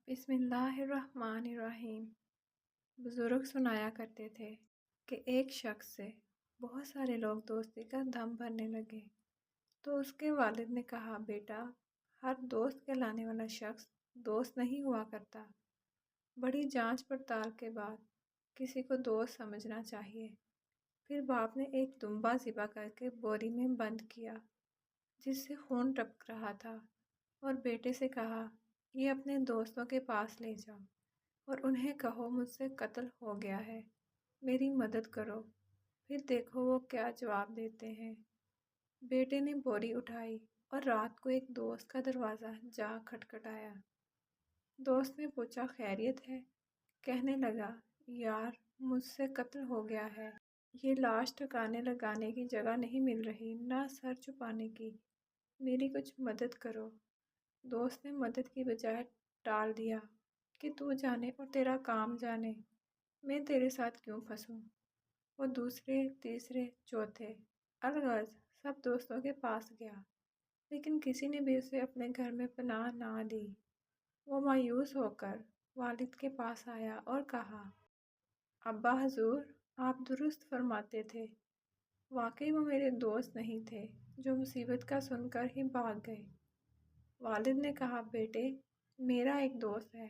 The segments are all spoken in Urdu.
بسم اللہ الرحمن الرحیم۔ بزرگ سنایا کرتے تھے کہ ایک شخص سے بہت سارے لوگ دوستی کا دم بھرنے لگے تو اس کے والد نے کہا، بیٹا، ہر دوست کہلانے والا شخص دوست نہیں ہوا کرتا۔ بڑی جانچ پڑتال کے بعد کسی کو دوست سمجھنا چاہیے۔ پھر باپ نے ایک دمبا ذبح کر کے بوری میں بند کیا جس سے خون ٹپک رہا تھا، اور بیٹے سے کہا، یہ اپنے دوستوں کے پاس لے جاؤ اور انہیں کہو مجھ سے قتل ہو گیا ہے، میری مدد کرو، پھر دیکھو وہ کیا جواب دیتے ہیں۔ بیٹے نے بوری اٹھائی اور رات کو ایک دوست کا دروازہ جا کھٹکھٹایا۔ دوست نے پوچھا، خیریت ہے؟ کہنے لگا، یار، مجھ سے قتل ہو گیا ہے، یہ لاش ٹھکانے لگانے کی جگہ نہیں مل رہی، نہ سر چھپانے کی، میری کچھ مدد کرو۔ دوست نے مدد کی بجائے ٹال دیا کہ تو جانے اور تیرا کام جانے، میں تیرے ساتھ کیوں پھنسوں۔ وہ دوسرے، تیسرے، چوتھے، الغرض سب دوستوں کے پاس گیا، لیکن کسی نے بھی اسے اپنے گھر میں پناہ نہ دی۔ وہ مایوس ہو کر والد کے پاس آیا اور کہا، ابا حضور، آپ درست فرماتے تھے، واقعی وہ میرے دوست نہیں تھے جو مصیبت کا سن کر ہی بھاگ گئے۔ والد نے کہا، بیٹے، میرا ایک دوست ہے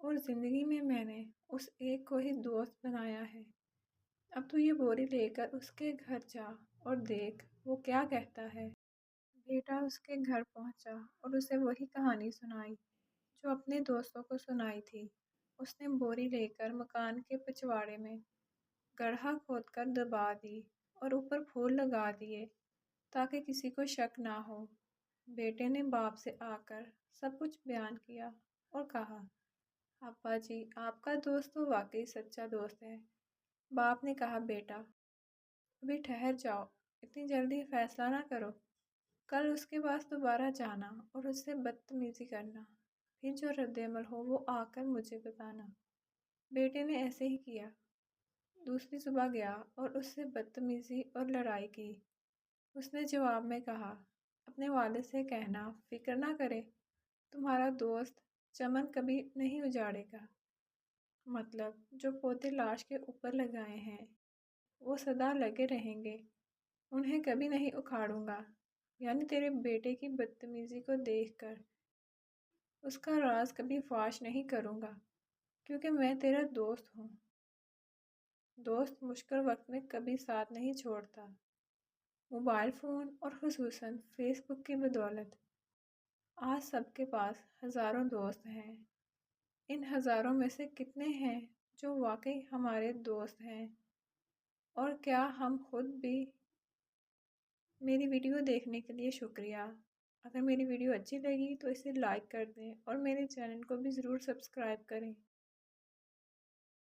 اور زندگی میں نے اس ایک کو ہی دوست بنایا ہے۔ اب تو یہ بوری لے کر اس کے گھر جا اور دیکھ وہ کیا کہتا ہے۔ بیٹا اس کے گھر پہنچا اور اسے وہی کہانی سنائی جو اپنے دوستوں کو سنائی تھی۔ اس نے بوری لے کر مکان کے پچھواڑے میں گڑھا کھود کر دبا دی اور اوپر پھول لگا دیے تاکہ کسی کو شک نہ ہو۔ بیٹے نے باپ سے آ کر سب کچھ بیان کیا اور کہا، ابا جی، آپ کا دوست تو واقعی سچا دوست ہے۔ باپ نے کہا، بیٹا، ابھی ٹھہر جاؤ، اتنی جلدی فیصلہ نہ کرو، کل اس کے پاس دوبارہ جانا اور اس سے بدتمیزی کرنا، پھر جو رد عمل ہو وہ آ کر مجھے بتانا۔ بیٹے نے ایسے ہی کیا، دوسری صبح گیا اور اس سے بدتمیزی اور لڑائی کی۔ اس نے جواب میں کہا، اپنے والد سے کہنا فکر نہ کرے، تمہارا دوست چمن کبھی نہیں اجاڑے گا، مطلب جو پودے لاش کے اوپر لگائے ہیں وہ سدا لگے رہیں گے، انہیں کبھی نہیں اکھاڑوں گا، یعنی تیرے بیٹے کی بدتمیزی کو دیکھ کر اس کا راز کبھی فاش نہیں کروں گا، کیونکہ میں تیرا دوست ہوں۔ دوست مشکل وقت میں کبھی ساتھ نہیں چھوڑتا۔ موبائل فون اور خصوصاً فیس بک کی بدولت آج سب کے پاس ہزاروں دوست ہیں۔ ان ہزاروں میں سے کتنے ہیں جو واقعی ہمارے دوست ہیں، اور کیا ہم خود بھی؟ میری ویڈیو دیکھنے کے لیے شکریہ۔ اگر میری ویڈیو اچھی لگی تو اسے لائک کر دیں اور میرے چینل کو بھی ضرور سبسکرائب کریں۔